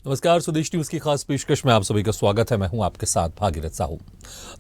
नमस्कार, स्वदेश न्यूज की खास पेशकश में आप सभी का स्वागत है। मैं हूं आपके साथ भागीरथ साहू।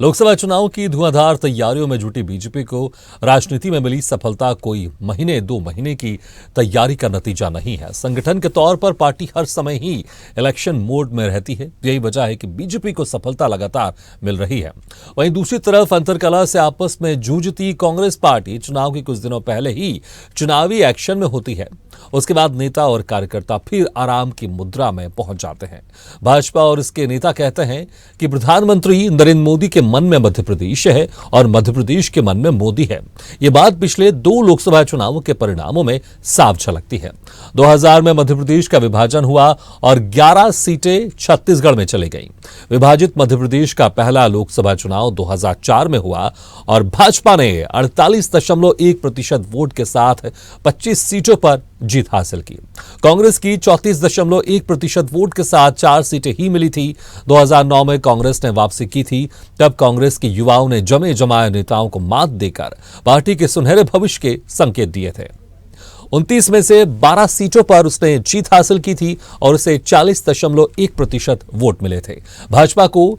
लोकसभा चुनाव की धुआंधार तैयारियों में जुटी बीजेपी को राजनीति में मिली सफलता कोई महीने दो महीने की तैयारी का नतीजा नहीं है। संगठन के तौर पर पार्टी हर समय ही इलेक्शन मोड में रहती है। यही वजह है कि बीजेपी को सफलता लगातार मिल रही है। वहीं दूसरी तरफ अंतरकलह से आपस में जूझती कांग्रेस पार्टी चुनाव के कुछ दिनों पहले ही चुनावी एक्शन में होती है। उसके बाद नेता और कार्यकर्ता फिर आराम की मुद्रा में पहुंच जाते हैं। भाजपा और इसके नेता कहते हैं कि प्रधानमंत्री नरेंद्र मोदी के मन में मध्य प्रदेश है और मध्य प्रदेश के मन में मोदी है। ये बात पिछले 2 लोकसभा चुनावों के परिणामों में साफ झलकती है। 2000 में मध्य प्रदेश का विभाजन हुआ और 11 सीटें छत्तीसगढ़ में चली गईं। विभाजित मध्य प्रदेश का पहला लोकसभा चुनाव 2004 में हुआ और भाजपा ने 48.1% वोट के साथ 25 सीटों पर जीत हासिल की। कांग्रेस की 34.1% वोट के साथ 4 सीटें ही मिली थी। 2009 में कांग्रेस ने वापसी की थी। तब कांग्रेस के युवाओं ने जमे जमाए नेताओं को मात देकर पार्टी के सुनहरे भविष्य के संकेत दिए थे। 29 में से 12 सीटों पर उसने जीत हासिल की थी और उसे 40.1% वोट मिले थे। भाजपा को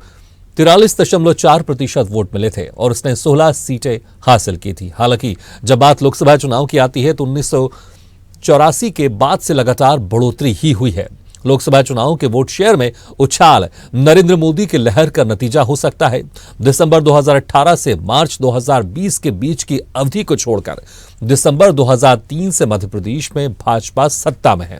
43.4% वोट मिले थे और उसने 16 सीटें हासिल की थी। हालांकि जब बात लोकसभा चुनाव की आती है तो 1984 के बाद से लगातार बढ़ोतरी ही हुई है। लोकसभा चुनाव के वोट शेयर में उछाल नरेंद्र मोदी के लहर का नतीजा हो सकता है। दिसंबर 2018 से मार्च 2020 के बीच की अवधि को छोड़कर दिसंबर 2003 से मध्य प्रदेश में भाजपा सत्ता में है।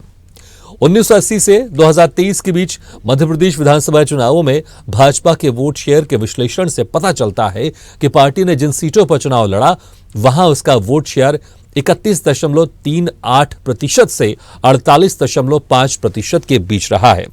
1980 से 2023 के बीच मध्य प्रदेश विधानसभा चुनावों में भाजपा के वोट शेयर के विश्लेषण से पता चलता है कि पार्टी ने जिन सीटों पर चुनाव लड़ा वहां उसका वोट शेयर 31.38% से 48.5% के बीच रहा है।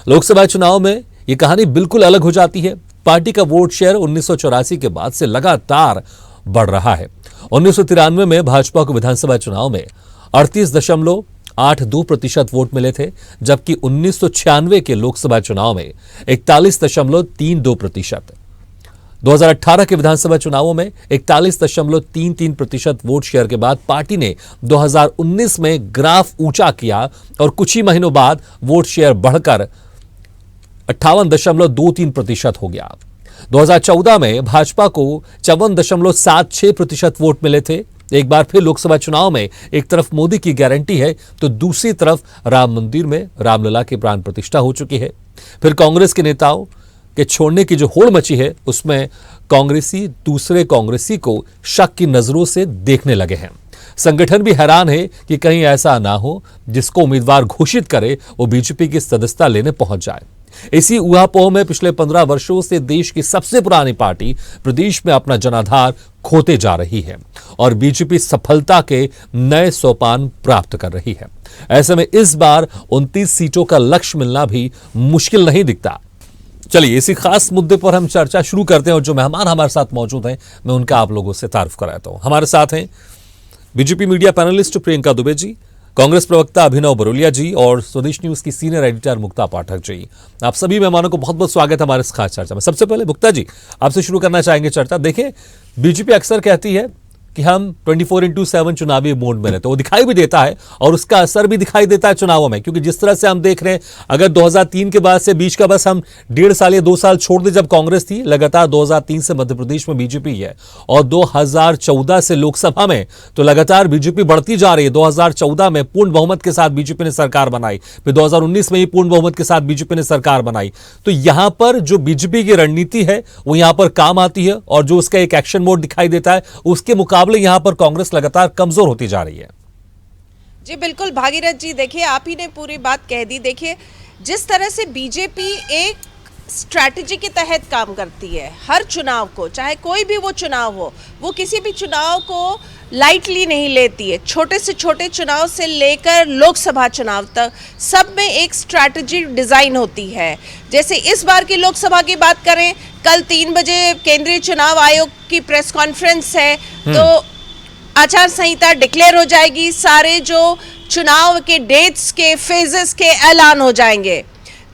लोकसभा चुनाव में यह कहानी बिल्कुल अलग हो जाती है। पार्टी का वोट शेयर 1984 के बाद से लगातार बढ़ रहा है। 1993 में भाजपा को विधानसभा चुनाव में 38.82% वोट मिले थे, जबकि 1996 के लोकसभा चुनाव में 41.32%। 2018 के विधानसभा चुनावों में 41.33% वोट शेयर के बाद पार्टी ने 2019 में ग्राफ ऊंचा किया और कुछ ही महीनों बाद वोट शेयर बढ़कर 58.23% हो गया। 2014 में भाजपा को 54.76% वोट मिले थे। एक बार फिर लोकसभा चुनाव में एक तरफ मोदी की गारंटी है तो दूसरी तरफ राम मंदिर में रामलला की प्राण प्रतिष्ठा हो चुकी है। फिर कांग्रेस के नेताओं के छोड़ने की जो होड़ मची है उसमें कांग्रेसी दूसरे कांग्रेसी को शक की नजरों से देखने लगे हैं। संगठन भी हैरान है कि कहीं ऐसा ना हो जिसको उम्मीदवार घोषित करे वो बीजेपी की सदस्यता लेने पहुंच जाए। इसी ऊहापोह में पिछले 15 वर्षों से देश की सबसे पुरानी पार्टी प्रदेश में अपना जनाधार खोते जा रही है और बीजेपी सफलता के नए सोपान प्राप्त कर रही है। ऐसे में इस बार 29 सीटों का लक्ष्य मिलना भी मुश्किल नहीं दिखता। चलिए इसी खास मुद्दे पर हम चर्चा शुरू करते हैं और जो मेहमान हमारे साथ मौजूद हैं मैं उनका आप लोगों से तारुफ कराता हूं। हमारे साथ हैं BJP media panelist Priyanka Dubey ji, Congress प्रवक्ता अभिनव बरोलिया जी और स्वदेश न्यूज की सीनियर एडिटर मुक्ता पाठक जी। आप सभी मेहमानों को बहुत बहुत स्वागत है हमारे इस खास चर्चा में। सबसे पहले मुक्ता जी आपसे शुरू करना चाहेंगे चर्चा। देखिए, बीजेपी अक्सर कहती है कि हम 24/7 चुनावी मोड में रहते, वो दिखाई भी देता है और उसका असर भी दिखाई देता है चुनावों में, क्योंकि जिस तरह से हम देख रहे हैं अगर 2003 के बाद से बीच का बस हम 1.5 साल या 2 साल छोड़ दे जब कांग्रेस थी, लगातार 2003 से मध्य प्रदेश में बीजेपी है और 2014 से लोकसभा में तो लगातार बीजेपी बढ़ती जा रही है। 2014 में पूर्ण बहुमत के साथ बीजेपी ने सरकार बनाई, फिर 2019 में ही पूर्ण बहुमत के साथ बीजेपी ने सरकार बनाई। तो यहां पर जो बीजेपी की रणनीति है वो यहां पर काम आती है और जो उसका एक एक्शन मोड दिखाई देता है उसके मुकाबले यहां पर कांग्रेस लगातार कमजोर होती जा रही है। जी बिल्कुल भागीरथ जी, देखिए आप ही ने पूरी बात कह दी। देखिए जिस तरह से बीजेपी एक स्ट्रैटेजी के तहत काम करती है, हर चुनाव को, चाहे कोई भी वो चुनाव हो, वो किसी भी चुनाव को लाइटली नहीं लेती है। छोटे से छोटे चुनाव से लेकर लोकसभा चुनाव तक सब में एक स्ट्रैटेजी डिज़ाइन होती है। जैसे इस बार की लोकसभा की बात करें, कल 3 बजे केंद्रीय चुनाव आयोग की प्रेस कॉन्फ्रेंस है, तो आचार संहिता डिक्लेयर हो जाएगी, सारे जो चुनाव के डेट्स के फेजेस के ऐलान हो जाएंगे।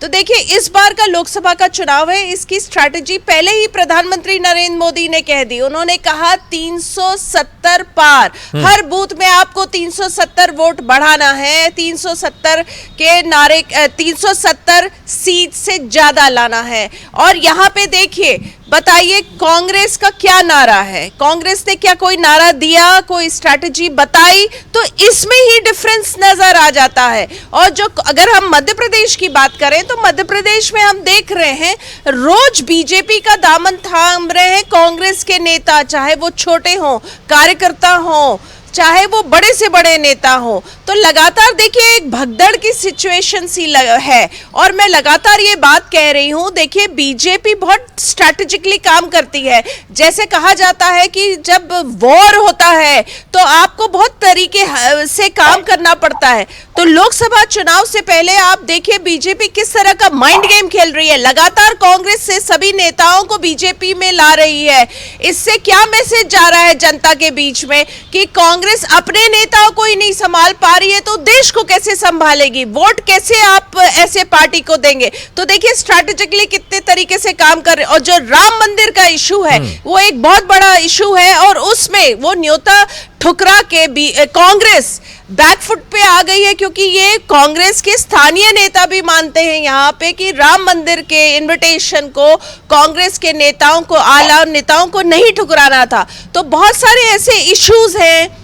तो देखिए, इस बार का लोकसभा का चुनाव है, इसकी स्ट्रैटेजी पहले ही प्रधानमंत्री नरेंद्र मोदी ने कह दी। उन्होंने कहा 370 पार, हर बूथ में आपको 370 वोट बढ़ाना है, 370 के नारे, 370 सीट से ज्यादा लाना है। और यहाँ पे देखिए, बताइए कांग्रेस का क्या नारा है, कांग्रेस ने क्या कोई नारा दिया, कोई स्ट्रैटेजी बताई? तो इसमें ही डिफरेंस नजर आ जाता है। और जो अगर हम मध्य प्रदेश की बात करें तो मध्य प्रदेश में हम देख रहे हैं रोज बीजेपी का दामन थाम रहे हैं कांग्रेस के नेता, चाहे वो छोटे हों, कार्यकर्ता हों, चाहे वो बड़े से बड़े नेता हो। तो लगातार देखिए एक भगदड़ की सिचुएशन सी है। और मैं लगातार ये बात कह रही हूँ, देखिए बीजेपी बहुत स्ट्रैटेजिकली काम करती है। जैसे कहा जाता है कि जब वॉर होता है तो आपको बहुत तरीके से काम करना पड़ता है। तो लोकसभा चुनाव से पहले आप देखिए बीजेपी किस तरह का माइंड गेम खेल रही है, लगातार कांग्रेस से सभी नेताओं को बीजेपी में ला रही है। इससे क्या मैसेज जा रहा है जनता के बीच में कि कांग्रेस अपने नेताओं को ही नहीं संभाल पा रही है तो देश को कैसे संभालेगी, वोट कैसे आप ऐसे पार्टी को देंगे? तो देखिए स्ट्रैटेजिकली कितने तरीके से काम कर रहे हैं। और जो राम मंदिर का इशू है वो एक बहुत बड़ा इशू है, और उसमें वो न्योता ठुकरा के भी कांग्रेस बैकफुट पे आ गई है, क्योंकि ये कांग्रेस के स्थानीय नेता भी मानते हैं यहाँ पे कि राम मंदिर के इनविटेशन को कांग्रेस के नेताओं को, आला नेताओं को नहीं ठुकराना था। तो बहुत सारे ऐसे इश्यूज हैं।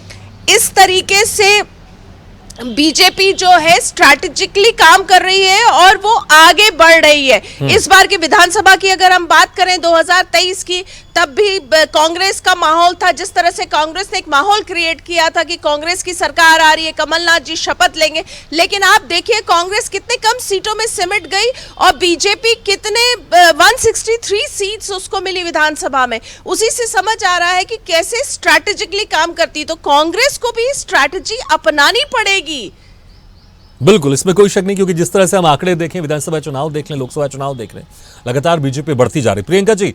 इस तरीके से बीजेपी जो है स्ट्रैटेजिकली काम कर रही है और वो आगे बढ़ रही है। इस बार की विधानसभा की अगर हम बात करें 2023 की, तब भी कांग्रेस का माहौल था। जिस तरह से कांग्रेस ने एक माहौल क्रिएट किया था कि कांग्रेस की सरकार आ रही है, कमलनाथ जी शपथ लेंगे, लेकिन आप देखिए कांग्रेस कितने कम सीटों में सिमट गई और बीजेपी कितने 163 सीट्स उसको मिली विधानसभा में। उसी से समझ आ रहा है कि कैसे स्ट्रैटेजिकली काम करती। तो कांग्रेस को भी स्ट्रैटेजी अपनानी पड़ेगी। बिल्कुल, इसमें कोई शक नहीं, क्योंकि जिस तरह से हम आंकड़े देखें, विधानसभा चुनाव देख लें, लोकसभा चुनाव देख लें, लगातार बीजेपी बढ़ती जा रही। प्रियंका जी,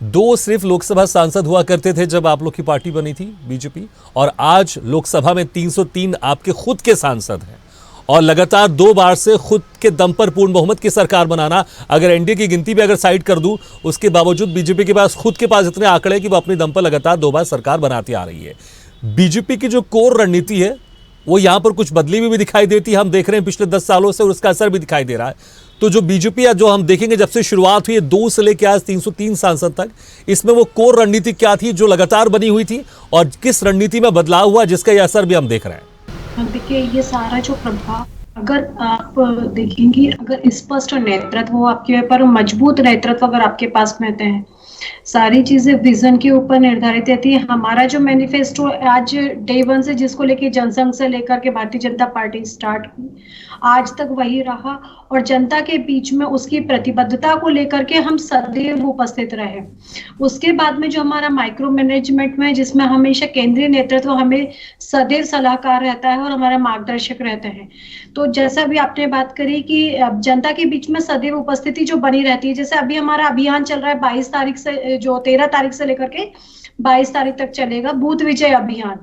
2 सिर्फ लोकसभा सांसद हुआ करते थे जब आप लोग की पार्टी बनी थी बीजेपी, और आज लोकसभा में 303 आपके खुद के सांसद हैं, और लगातार 2 बार से खुद के दम पर पूर्ण बहुमत की सरकार बनाना। अगर एनडीए की गिनती भी अगर साइड कर दूं, उसके बावजूद बीजेपी के पास खुद के पास इतने आंकड़े कि वो अपने दम पर लगातार 2 बार सरकार बनाती आ रही है। बीजेपी की जो कोर रणनीति है वो यहां पर कुछ बदली हुई भी दिखाई देती है, हम देख रहे हैं पिछले 10 सालों से, और उसका असर भी दिखाई दे रहा है। तो जो बीजेपी या जो हम देखेंगे जब से शुरुआत हुई है 2 से लेकर आज 303 सांसद तक, इसमें वो कोर रणनीति क्या थी जो लगातार बनी हुई थी, और किस रणनीति में बदलाव हुआ जिसका ये असर भी हम देख रहे हैं? देखिए, ये सारा जो प्रभाव अगर आप देखेंगे, अगर स्पष्ट नेतृत्व हो आपके पर, मजबूत नेतृत्व अगर आपके पास में रहते हैं, सारी चीजें विजन के ऊपर निर्धारित रहती है। हमारा जो मैनिफेस्टो आज डे 1 से, जिसको लेके जनसंघ से लेकर के भारतीय जनता पार्टी स्टार्ट हुई, आज तक वही रहा, और जनता के बीच में उसकी प्रतिबद्धता को लेकर के हम सदैव उपस्थित रहे। उसके बाद में जो हमारा माइक्रो मैनेजमेंट में, जिसमें हमेशा केंद्रीय नेतृत्व हमें सदैव सलाहकार रहता है और हमारा मार्गदर्शक रहते हैं। तो जैसा भी आपने बात करी कि जनता के बीच में सदैव उपस्थिति जो बनी रहती है, जैसे अभी हमारा अभियान चल रहा है 22 तारीख से, जो 13 तारीख से लेकर के 22 तारीख तक चलेगा, बूथ विजय अभियान।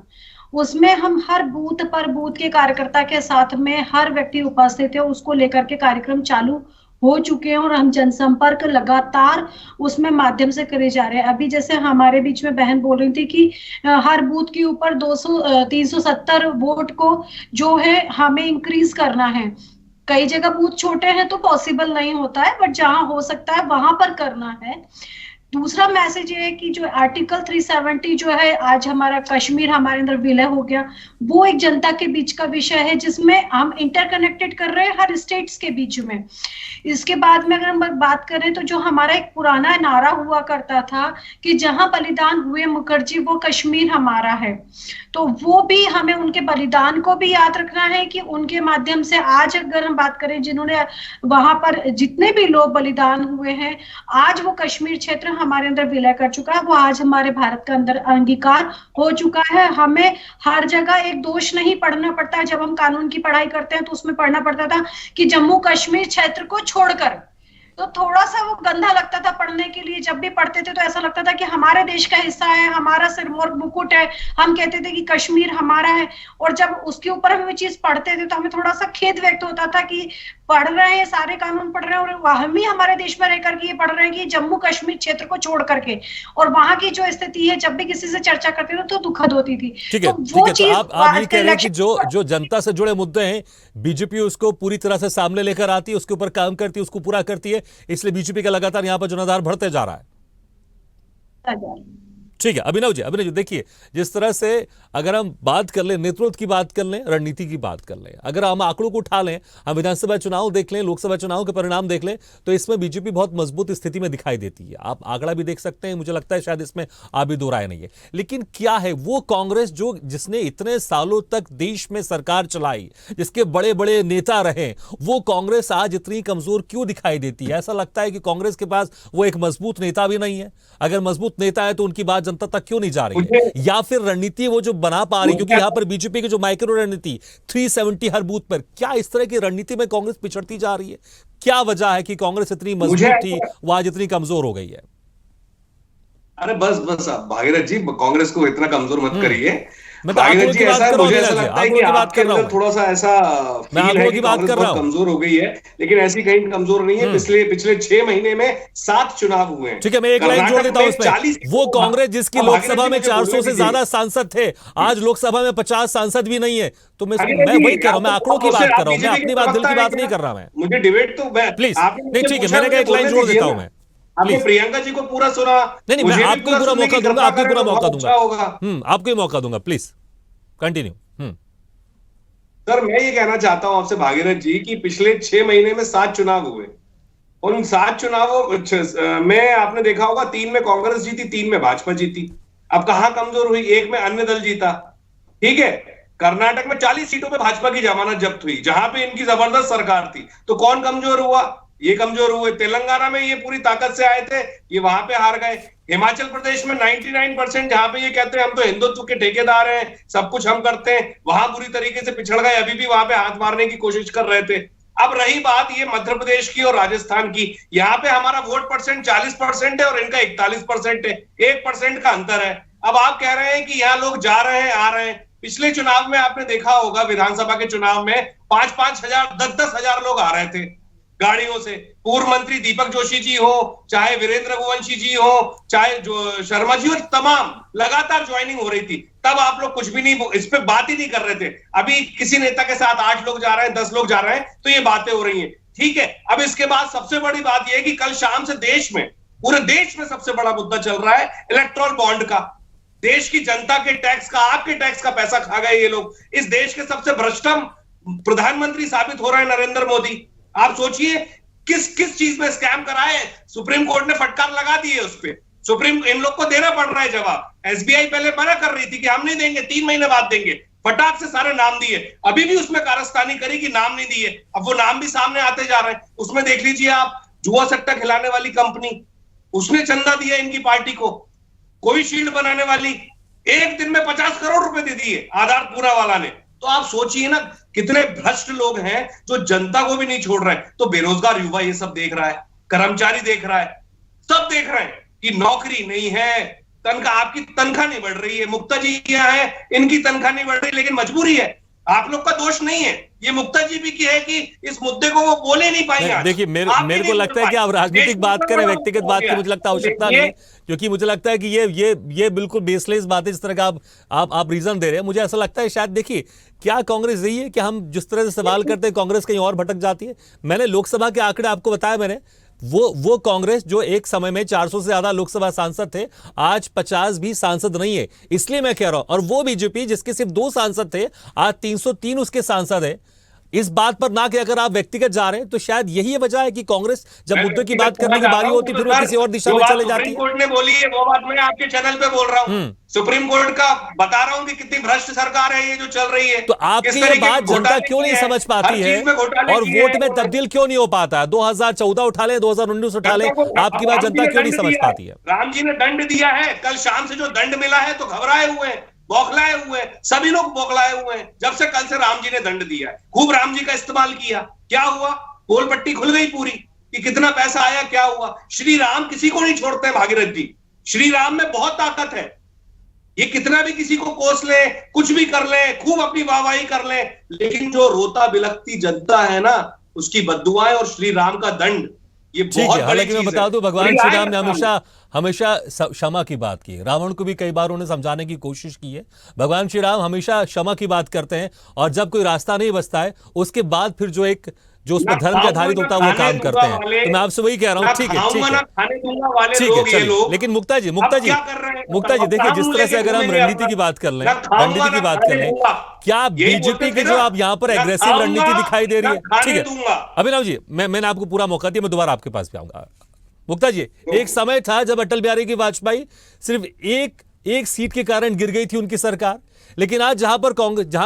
उसमें हम हर बूथ पर बूथ के कार्यकर्ता के साथ में हर व्यक्ति उपस्थित है, उसको लेकर के कार्यक्रम चालू हो चुके हैं, और हम जनसंपर्क लगातार उसमें माध्यम से करे जा रहे हैं। अभी जैसे हमारे बीच में बहन बोल रही थी कि हर बूथ के ऊपर 370 वोट को जो है हमें इंक्रीज करना है। कई जगह बूथ छोटे हैं तो पॉसिबल नहीं होता है, बट जहां हो सकता है वहां पर करना है। दूसरा मैसेज ये है कि जो आर्टिकल 370 जो है, आज हमारा कश्मीर हमारे अंदर विलय हो गया, वो एक जनता के बीच का विषय है, जिसमें हम इंटरकनेक्टेड कर रहे हैं हर स्टेट्स के बीच में। इसके बाद में अगर हम बात करें तो जो हमारा एक पुराना नारा हुआ करता था कि जहां बलिदान हुए मुखर्जी वो कश्मीर हमारा है, तो वो भी हमें उनके बलिदान को भी याद रखना है कि उनके माध्यम से आज अगर हम बात करें, जिन्होंने वहां पर जितने भी लोग बलिदान हुए हैं, आज वो कश्मीर क्षेत्र हमारे अंदर विलय कर चुका है, वो आज हमारे भारत के अंदर अंगीकार हो चुका है। हमें हर जगह एक दोष नहीं पढ़ना पड़ता है। जब हम कानून की पढ़ाई करते हैं तो उसमें पढ़ना पड़ता था कि जम्मू कश्मीर क्षेत्र को छोड़कर, तो थोड़ा सा वो गंदा लगता था पढ़ने के लिए। जब भी पढ़ते थे तो ऐसा लगता था कि हमारे देश का हिस्सा है, हमारा सिरमौर मुकुट है, हम कहते थे कि कश्मीर हमारा है। और जब उसके ऊपर हम वो चीज पढ़ते थे तो हमें थोड़ा सा खेद व्यक्त होता था कि पढ़ रहे हैं, सारे कानून पढ़ रहे हैं, और हम ही हमारे देश में रह करके ये पढ़ रहे हैं कि जम्मू कश्मीर क्षेत्र को छोड़ करके, और वहां की जो स्थिति है जब भी किसी से चर्चा करते थे तो दुखद होती थी। ठीक है, तो ठीक वो है। तो चीज आप ये कह रहे हैं कि जो जनता से जुड़े मुद्दे हैं बीजेपी उसको पूरी तरह से सामने लेकर आती है, उसके ऊपर काम करती है, उसको पूरा करती है, इसलिए बीजेपी का लगातार यहां पर जनाधार बढ़ते जा रहा है। ठीक है अभिनव जी देखिए, जिस तरह से अगर हम बात कर लें, नेतृत्व की बात कर लें, रणनीति की बात कर लें, अगर हम आंकड़ों को उठा लें, हम विधानसभा चुनाव देख लें, लोकसभा चुनाव के परिणाम देख लें, तो इसमें बीजेपी बहुत मजबूत स्थिति में दिखाई देती है। आप आंकड़ा भी देख सकते हैं, मुझे लगता है शायद इसमें आप भी दो राय नहीं है। लेकिन क्या है वो कांग्रेस जिसने इतने सालों तक देश में सरकार चलाई, जिसके बड़े बड़े नेता रहे, वो कांग्रेस आज इतनी कमजोर क्यों दिखाई देती है? ऐसा लगता है कि कांग्रेस के पास वो एक मजबूत नेता भी नहीं है। अगर मजबूत नेता है तो उनकी बात जनता तक क्यों नहीं जा रही है? या फिर रणनीति वो जो बना पा रही, क्योंकि यहां पर बीजेपी की जो माइक्रो रणनीति 370 हर बूथ पर, क्या इस तरह की रणनीति में कांग्रेस पिछड़ती जा रही है? क्या वजह है कि कांग्रेस इतनी मजबूत थी वो आज इतनी कमजोर हो गई है? अरे बस आप भागीरथ जी कांग्रेस को इतना कमजोर मत करिए। मैं तो आंकड़ों की बात कर रहा हूं, मुझे ऐसा लगता है कि आपके अंदर थोड़ा सा ऐसा फील है कि कांग्रेस बहुत कमजोर हो गई है, लेकिन ऐसी कहीं कमजोर नहीं है। पिछले 6 महीने में 7 चुनाव हुए हैं। ठीक है, मैं एक लाइन जोड़ देता हूं इसमें। वो कांग्रेस जिसकी लोकसभा में 400 से ज्यादा सांसद थे, आज लोकसभा में 50 सांसद भी नहीं है। तो मैं वही कह रहा हूं, मैं आंकड़ों की बात कर रहा हूं, मैं अपनी बात, दिल की बात नहीं कर रहा। मैं मुझे डिबेट तो प्लीज नहीं, ठीक है, मैंने कहा एक लाइन जोड़ देता हूं मैं। आपने प्रियंका जी को पूरा सुना? नहीं, मैं आपको पूरा मौका दूंगा, आपको पूरा मौका दूंगा, आपको ही मौका दूंगा, प्लीज कंटिन्यू। सर मैं ये कहना चाहता हूं आपसे भागीरथ जी कि पिछले 6 महीने में 7 चुनाव हुए, और उन 7 चुनावों में आपने देखा होगा 3 में कांग्रेस जीती, 3 में भाजपा जीती। अब कहां कमजोर हुई? 1 में अन्य दल जीता। ठीक है, कर्नाटक में 40 सीटों पे भाजपा की जमानत जब्त हुई, जहां पे इनकी जबरदस्त सरकार थी। तो कौन कमजोर हुआ? ये कमजोर हुए। तेलंगाना में ये पूरी ताकत से आए थे, ये वहां पे हार गए। हिमाचल प्रदेश में 99% जहां पे ये कहते हैं हम तो हिंदुत्व के ठेकेदार हैं, सब कुछ हम करते हैं, वहां पूरी तरीके से पिछड़ गए, अभी भी वहां पे हाथ मारने की कोशिश कर रहे थे। अब रही बात ये मध्य प्रदेश की और राजस्थान की, यहाँ पे हमारा वोट परसेंट 40% है और इनका 41% है, 1% का अंतर है। अब आप कह रहे हैं कि यहाँ लोग जा रहे हैं, आ रहे हैं। पिछले चुनाव में आपने देखा होगा, विधानसभा के चुनाव में 5-5 हजार, 10-10 हजार लोग आ रहे थे गाड़ियों से। पूर्व मंत्री दीपक जोशी जी हो, चाहे वीरेंद्र रघुवंशी जी हो, चाहे जो शर्मा जी हो, तमाम लगातार ज्वाइनिंग हो रही थी। तब आप लोग कुछ भी नहीं, इस पे बात ही नहीं कर रहे थे। अभी किसी नेता के साथ 8 लोग जा रहे हैं, 10 लोग जा रहे हैं, तो ये बातें हो रही हैं। ठीक है, अब इसके बाद सबसे बड़ी बात यह है कि कल शाम से देश में, पूरे देश में सबसे बड़ा मुद्दा चल रहा है इलेक्टोरल बॉन्ड का। देश की जनता के टैक्स का, आपके टैक्स का पैसा खा गए ये लोग। इस देश के सबसे भ्रष्टम प्रधानमंत्री साबित हो रहे हैं नरेंद्र मोदी। आप सोचिए किस चीज में स्कैम कराए। सुप्रीम कोर्ट ने फटकार लगा दी है उस पर। इन लोग को देना पड़ रहा है जवाब। एसबीआई पहले मना कर रही थी कि हम नहीं देंगे, 3 महीने बाद देंगे, फटाक से सारे नाम दिए। अभी भी उसमें कारस्तानी करी कि नाम नहीं दिए, अब वो नाम भी सामने आते जा रहे हैं। उसमें देख लीजिए आप, जुआ सट्टा खिलाने वाली कंपनी, उसने चंदा दिया इनकी पार्टी को। कोविशील्ड बनाने वाली 1 दिन में 50 करोड़ रुपए दे दिए आधार पूरा वाला ने। तो आप सोचिए ना कितने भ्रष्ट लोग हैं जो जनता को भी नहीं छोड़ रहे। तो बेरोजगार युवा ये सब देख रहा है, कर्मचारी देख रहा है, सब देख रहे हैं कि नौकरी नहीं है, तनख्वाह, आपकी तनख्वाह नहीं बढ़ रही है। मुक्ता जी यहाँ है, इनकी तनख्वाह नहीं बढ़ रही, लेकिन मजबूरी है, आप लोग का दोष नहीं है। ये मुक्ता जी भी की है कि इस मुद्दे को वो बोले नहीं पाएंगे। देखिए मेरे को लगता है कि आप राजनीतिक बात करें, व्यक्तिगत बात की मुझे लगता है आवश्यकता नहीं, क्योंकि मुझे लगता है कि ये बिल्कुल बेसलेस बात है जिस तरह का आप रीजन दे रहे हैं। मुझे ऐसा लगता है शायद, देखिए क्या कांग्रेस यही है कि हम जिस तरह से सवाल करते हैं कांग्रेस कहीं और भटक जाती है। मैंने लोकसभा के आंकड़े आपको बताया, मैंने वो कांग्रेस जो एक समय में 400 से ज्यादा लोकसभा सांसद थे, आज 50 भी सांसद नहीं है, इसलिए मैं कह रहा हूं। और वो बीजेपी जिसके सिर्फ 2 सांसद थे, आज 303 उसके सांसद है। इस बात पर ना कि अगर आप व्यक्तिगत जा रहे हैं, तो शायद यही वजह है कि कांग्रेस जब मुद्दे की बात करने की बारी होती है फिर वो किसी और दिशा में चले जाती है। सुप्रीम कोर्ट ने बोली है वो बात मैं आपके चैनल पे बोल रहा हूँ। सुप्रीम कोर्ट का बता रहा हूँ कि कितनी भ्रष्ट सरकार है ये जो चल रही है। तो आपकी ये बात जनता क्यों नहीं समझ पाती है और वोट में तब्दील क्यों नहीं हो पाता है? 2014 उठा ले, 2019 उठा ले, आपकी बात जनता क्यों नहीं समझ पाती है? राम जी ने दंड दिया है, कल शाम से जो दंड मिला है तो घबराए हुए हैं, बौखलाए हुए, सभी लोग बौखलाए हुए हैं। जब से कल से राम जी ने दंड दिया है, खूब राम जी का इस्तेमाल किया, क्या हुआ? पोल पट्टी खुल गई पूरी कि कितना पैसा आया, क्या हुआ। श्री राम किसी को नहीं छोड़ते भागीरथ जी, श्री राम में बहुत ताकत है। ये कितना भी किसी को कोस ले, कुछ भी कर ले, खूब अपनी वाहवाही कर ले, लेकिन जो रोता बिलखती जनता है ना, उसकी बद्दुआएं और श्री राम का दंड, ये ठीक बहुत है। बड़ी हालांकि मैं चीज बता है। दूं, भगवान बड़ी श्री राय राम ने रखता हूं। हमेशा हमेशा क्षमा की बात की है। रावण को भी कई बार उन्हें समझाने की कोशिश की है। भगवान श्री राम हमेशा क्षमा की बात करते हैं, और जब कोई रास्ता नहीं बचता है उसके बाद फिर जो उस ना पर धर्म के खाऊंगा आधारित ना होता है वो खाने काम दूंगा करते हैं। वाले, तो मैं आपसे वही कह रहा हूं, ना ठीक है, खाऊंगा ठीक ना है, खाने दूंगा वाले ठीक है, लोग ये चलिए। लोग लेकिन मुक्ता जी, अब क्या कर रहे हैं? मुक्ता जी देखिए, कहां जिस मुंह तरह से लेके अगर हम घूमेंगे रणनीति अपना? की बात कर लें, ना खाऊंगा रणनीति ना की बात कर खाने लें, दूंगा। क्या यही बीजेपी बोलते की थे जो ना, आप यहां पर ना एग्रेसिव खाऊंगा, रणनीति दिखाई दे रही ना है, खाने ठीक है दूंगा। अभिनव जी, मैंने आपको पूरा मौका दिया, मैं दोबारा आपके पास भी आऊंगा। मुक्ता जी, एक समय था जब अटल बिहारी की वाजपेयी सिर्फ एक सीट के कारण गिर गई थी उनकी सरकार, लेकिन आज जहां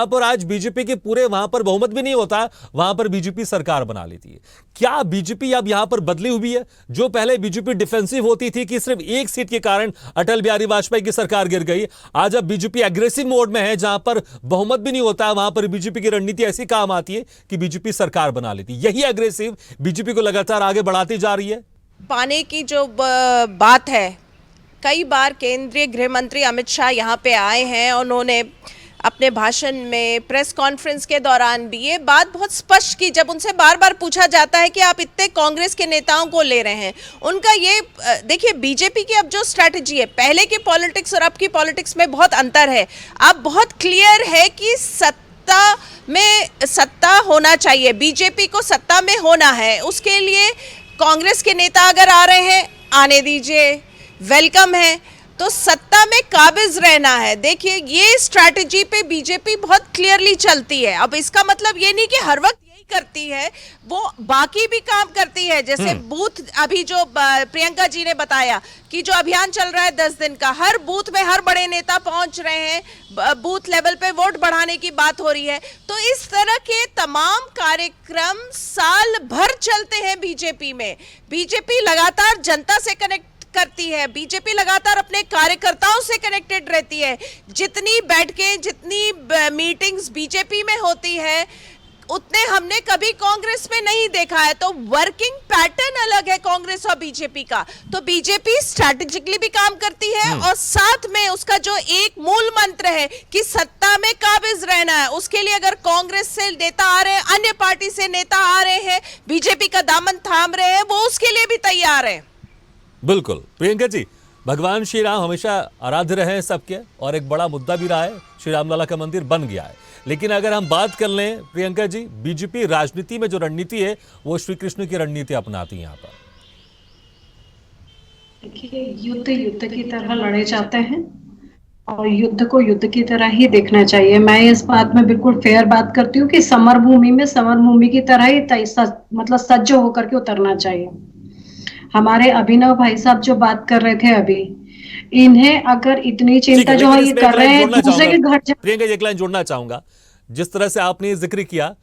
पर आज बीजेपी के पूरे वहां पर बहुमत भी नहीं होता, वहां पर बीजेपी सरकार बना लेती है। क्या बीजेपी अब यहां पर बदली हुई है? जो पहले बीजेपी डिफेंसिव होती थी कि सिर्फ एक सीट के कारण अटल बिहारी वाजपेयी की सरकार गिर गई, आज अब बीजेपी एग्रेसिव मोड में है, जहां पर बहुमत भी नहीं होता, वहां पर बीजेपी की रणनीति ऐसी काम आती है कि बीजेपी सरकार बना लेती है। यही एग्रेसिव बीजेपी को लगातार आगे बढ़ाती जा रही है। पाने की जो बात है, कई बार केंद्रीय गृह मंत्री अमित शाह यहाँ पे आए हैं, उन्होंने अपने भाषण में, प्रेस कॉन्फ्रेंस के दौरान भी ये बात बहुत स्पष्ट की। जब उनसे बार बार पूछा जाता है कि आप इतने कांग्रेस के नेताओं को ले रहे हैं, उनका ये देखिए, बीजेपी की अब जो स्ट्रैटेजी है, पहले की पॉलिटिक्स और अब की पॉलिटिक्स में बहुत अंतर है। अब बहुत क्लियर है कि सत्ता होना चाहिए, बीजेपी को सत्ता में होना है। उसके लिए कांग्रेस के नेता अगर आ रहे हैं, आने दीजिए, वेलकम है। तो सत्ता में काबिज रहना है। देखिए, ये स्ट्रैटेजी पे बीजेपी बहुत क्लियरली चलती है। अब इसका मतलब ये नहीं कि हर वक्त यही करती है, वो बाकी भी काम करती है। जैसे बूथ, अभी जो प्रियंका जी ने बताया कि जो अभियान चल रहा है 10 दिन का, हर बूथ में हर बड़े नेता पहुंच रहे हैं, बूथ लेवल पे वोट बढ़ाने की बात हो रही है। तो इस तरह के तमाम कार्यक्रम साल भर चलते हैं बीजेपी में। बीजेपी लगातार जनता से कनेक्ट करती है, बीजेपी लगातार अपने कार्यकर्ताओं से कनेक्टेड रहती है। जितनी बैठकें, जितनी मीटिंग्स बीजेपी में होती है, उतने हमने कभी कांग्रेस में नहीं देखा है। तो वर्किंग पैटर्न अलग है कांग्रेस और बीजेपी का। तो बीजेपी स्ट्रैटेजिकली भी काम करती है, और साथ में उसका जो एक मूल मंत्र है कि सत्ता में काबिज रहना है, उसके लिए अगर कांग्रेस से नेता आ रहे हैं, अन्य पार्टी से नेता आ रहे हैं, बीजेपी का दामन थाम रहे हैं, वो उसके लिए भी तैयार है। बिल्कुल प्रियंका जी, भगवान श्री राम हमेशा आराध्य रहे हैं सबके, और एक बड़ा मुद्दा भी रहा है, श्री रामलला का मंदिर बन गया है। लेकिन अगर हम बात कर लें प्रियंका जी, बीजेपी राजनीति में जो रणनीति है वो श्री कृष्ण की रणनीति अपनाती है यहाँ पर। देखिए, युद्ध युद्ध की तरह लड़े जाते हैं, और युद्ध को युद्ध की तरह ही देखना चाहिए। मैं इस बात में बिल्कुल फेयर बात करती हूँ कि समर भूमि की तरह ही मतलब सज्ज होकर के उतरना चाहिए। हमारे अभिनव भाई साहब जो बात कर रहे थे अभी, इन्हें अगर इतनी चिंता जो है ये कर रहे हैं दूसरे के घर। प्रियंका, एक लाइन जोड़ना चाहूंगा, जिस तरह से आपने जिक्र किया,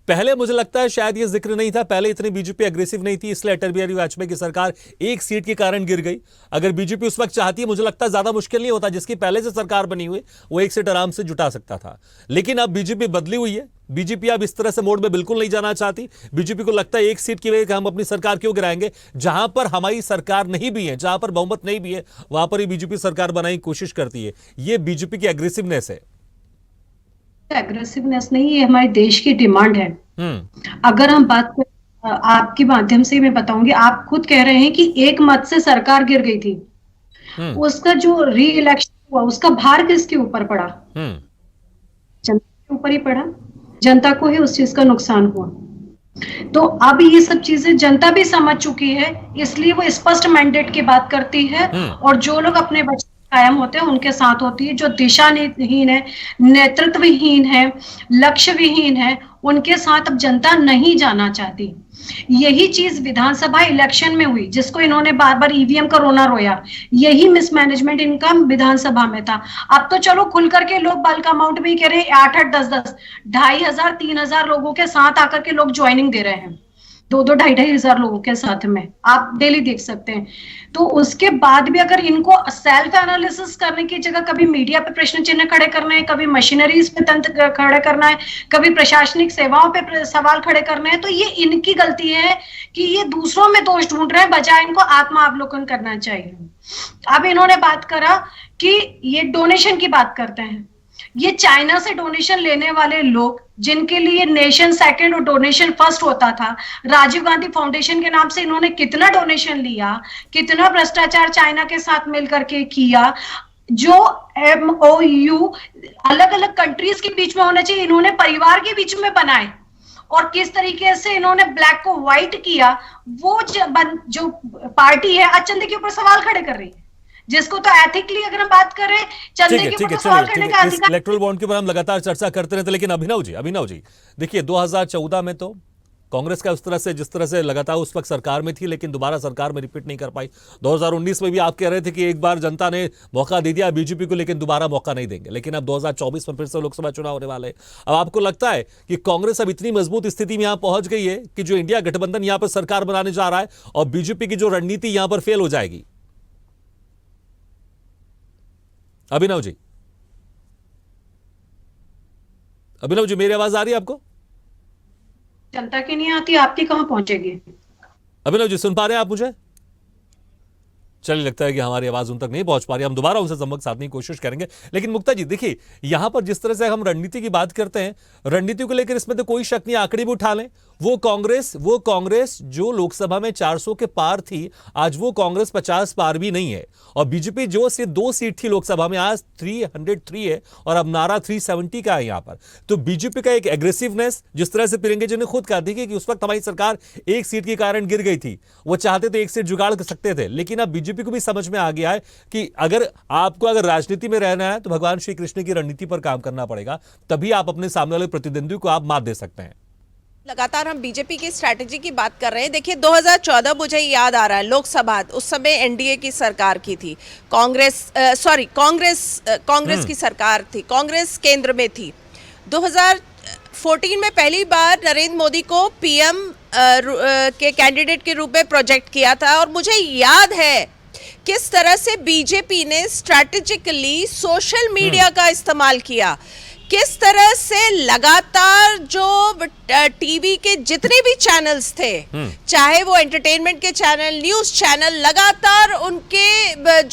पहले मुझे लगता है शायद ये जिक्र नहीं था, पहले इतनी बीजेपी एग्रेसिव नहीं थी, इसलिए अटल बिहारी वाजपेयी की सरकार एक सीट के कारण गिर गई। अगर बीजेपी उस वक्त चाहती है, मुझे लगता है ज्यादा मुश्किल नहीं होता, जिसकी पहले से सरकार बनी हुई वो एक सीट आराम से जुटा सकता था। लेकिन अब बीजेपी बदली हुई है, बीजेपी अब इस तरह से मोड में बिल्कुल नहीं जाना चाहती। बीजेपी को लगता है एक सीट की वजह हम अपनी सरकार क्यों गिराएंगे, जहां पर हमारी सरकार नहीं भी है, जहां पर बहुमत नहीं भी है, वहां पर ही बीजेपी सरकार बनाने की कोशिश करती है। ये बीजेपी की एग्रेसिवनेस है। एग्रेसिवनेस नहीं, ये हमारे देश की डिमांड है। अगर हम बात आपके माध्यम से मैं बताऊंगी, आप खुद कह रहे हैं कि एक मत से सरकार गिर गई थी, उसका जो री इलेक्शन हुआ उसका भार किसके ऊपर पड़ा? जनता के ऊपर ही पड़ा, जनता को ही उस चीज का नुकसान हुआ। तो अब ये सब चीजें जनता भी समझ चुकी है, इसलिए वो स्पष्ट मैंडेट की बात करती है, और जो लोग अपने बच्चे कायम होते हैं उनके साथ होती है। जो दिशाहीन है, नेतृत्वहीन है, लक्ष्य विहीन है, उनके साथ अब जनता नहीं जाना चाहती। यही चीज विधानसभा इलेक्शन में हुई, जिसको इन्होंने बार बार ईवीएम का रोना रोया, यही मिसमैनेजमेंट इनका विधानसभा में था। अब तो चलो खुल करके लोग बल्क अमाउंट में ही कह रहे हैं, 8-8, 10-10, 2500, 3000 लोगों के साथ आकर के लोग ज्वाइनिंग दे रहे हैं, 2-2, 2,500 लोगों के साथ में, आप डेली देख सकते हैं। तो उसके बाद भी अगर इनको सेल्फ एनालिसिस करने की जगह कभी मीडिया पे प्रश्न चिन्ह खड़े करना है, कभी मशीनरीज पे तंत्र खड़े करना है, कभी प्रशासनिक सेवाओं पे सवाल खड़े करना है, तो ये इनकी गलती है कि ये दूसरों में दोष ढूंढ रहे हैं, बजाय इनको आत्मावलोकन करना चाहिए। अब इन्होंने बात करा कि ये डोनेशन की बात करते हैं, ये चाइना से डोनेशन लेने वाले लोग, जिनके लिए नेशन सेकंड और डोनेशन फर्स्ट होता था, राजीव गांधी फाउंडेशन के नाम से इन्होंने कितना डोनेशन लिया, कितना भ्रष्टाचार चाइना के साथ मिलकर के किया, जो MOU अलग अलग कंट्रीज के बीच में होना चाहिए इन्होंने परिवार के बीच में बनाए, और किस तरीके से इन्होंने ब्लैक को व्हाइट किया, वो जो पार्टी है आज चंदे के ऊपर सवाल खड़े कर रही है, जिसको तो एथिकली अगर हम बात करें चंदे के ऊपर सवाल करने का अधिकार। इलेक्टोरल बॉन्ड के ऊपर हम लगातार चर्चा करते रहते, लेकिन अभिनव जी देखिए 2014 में तो कांग्रेस का उस तरह से जिस तरह से लगातार उस वक्त सरकार में थी, लेकिन दोबारा सरकार में रिपीट नहीं कर पाई। 2019 में भी आप कह रहे थे कि एक बार जनता ने मौका दे दिया बीजेपी को, लेकिन दोबारा मौका नहीं देंगे। लेकिन अब 2024 में फिर से लोकसभा चुनाव होने वाले हैं। अब आपको लगता है कि कांग्रेस अब इतनी मजबूत स्थिति में यहां पहुंच गई है कि जो इंडिया गठबंधन यहां पर सरकार बनाने जा रहा है और बीजेपी की जो रणनीति यहां पर फेल हो जाएगी? अभिनव जी मेरी आवाज आ रही है आपको? जनता की नहीं आती, आपकी कहां पहुंचेगी? अभिनव जी सुन पा रहे हैं आप मुझे? चलिए, लगता है कि हमारी आवाज उन तक नहीं पहुंच पा रही। हम दोबारा उनसे संपर्क साधने की कोशिश करेंगे। लेकिन मुक्ता जी देखिए, यहां पर जिस तरह से हम रणनीति की बात करते हैं, रणनीति को लेकर इसमें तो कोई शक नहीं, आंकड़े भी उठा लें, वो कांग्रेस जो लोकसभा में 400 के पार थी, आज वो कांग्रेस 50 पार भी नहीं है। और बीजेपी जो सिर्फ 2 सीट थी लोकसभा में, आज 303 है और अब नारा 370 का है यहां पर। तो बीजेपी का एक एग्रेसिवनेस, जिस तरह से प्रियंका जी ने खुद कहा, देखिए कि उस वक्त हमारी सरकार 1 सीट के कारण गिर गई थी, वो चाहते तो 1 सीट जुगाड़ कर सकते थे। लेकिन अब बीजेपी को भी समझ में आ गया है कि अगर राजनीति में रहना है तो भगवान श्री कृष्ण की रणनीति पर काम करना पड़ेगा, तभी आप अपने सामने वाले प्रतिद्वंदी को आप मात दे सकते हैं। लगातार हम बीजेपी की स्ट्रैटेजी की बात कर रहे हैं। देखिए 2014 मुझे याद आ रहा है, लोकसभा उस समय एनडीए की सरकार की थी, कांग्रेस की सरकार थी, कांग्रेस केंद्र में थी। 2014 में पहली बार नरेंद्र मोदी को पीएम के कैंडिडेट के रूप में प्रोजेक्ट किया था, और मुझे याद है किस तरह से बीजेपी ने स्ट्रैटेजिकली सोशल मीडिया का इस्तेमाल किया, किस तरह से लगातार जो टीवी के जितने भी चैनल्स थे, चाहे वो एंटरटेनमेंट के चैनल, न्यूज चैनल, लगातार उनके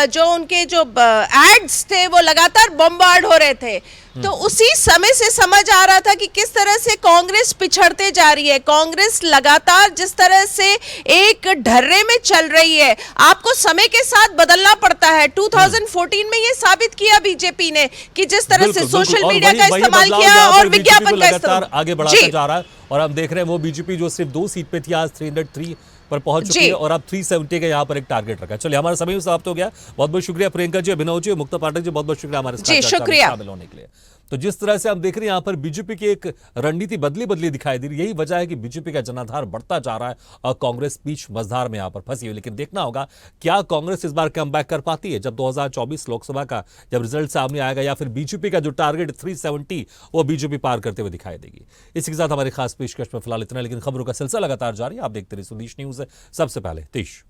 जो उनके एड्स थे वो लगातार बम्बार्ड हो रहे थे। तो उसी समय से समझ आ रहा था कि किस तरह से कांग्रेस पिछड़ते जा रही है। कांग्रेस लगातार जिस तरह से एक ढर्रे में चल रही है, आपको समय के साथ बदलना पड़ता है। 2014 में ये साबित किया बीजेपी ने कि जिस तरह से सोशल मीडिया का इस्तेमाल किया और विज्ञापन का इस्तेमाल आगे बढ़ाता जा रहा है। और हम देख रहे हैं वो बीजेपी जो सिर्फ 2 सीट पे थी, आज 303 पर पहुंच चुकी है और अब 370 का यहां पर एक टारगेट रखा है। चलिए, हमारा समय समाप्त हो गया। बहुत बहुत शुक्रिया प्रियंका जी, अभिनव जी, मुक्ता पाठक जी, बहुत बहुत शुक्रिया हमारे साथ शामिल होने के लिए। तो जिस तरह से हम देख रहे हैं यहाँ पर बीजेपी की एक रणनीति बदली दिखाई दे रही है। यही वजह है कि बीजेपी का जनाधार बढ़ता जा रहा है और कांग्रेस बीच मझधार में यहाँ पर फंसी हुई। लेकिन देखना होगा क्या कांग्रेस इस बार कम बैक कर पाती है जब 2024 लोकसभा का जब रिजल्ट सामने आएगा, या फिर बीजेपी का जो टारगेट 370 वो बीजेपी पार करते हुए दिखाई देगी। इसी के साथ हमारी खास पेशकश में फिलहाल इतना, लेकिन खबरों का सिलसिला लगातार जारी है। आप देखते रहिए संदेश न्यूज, सबसे पहले देश।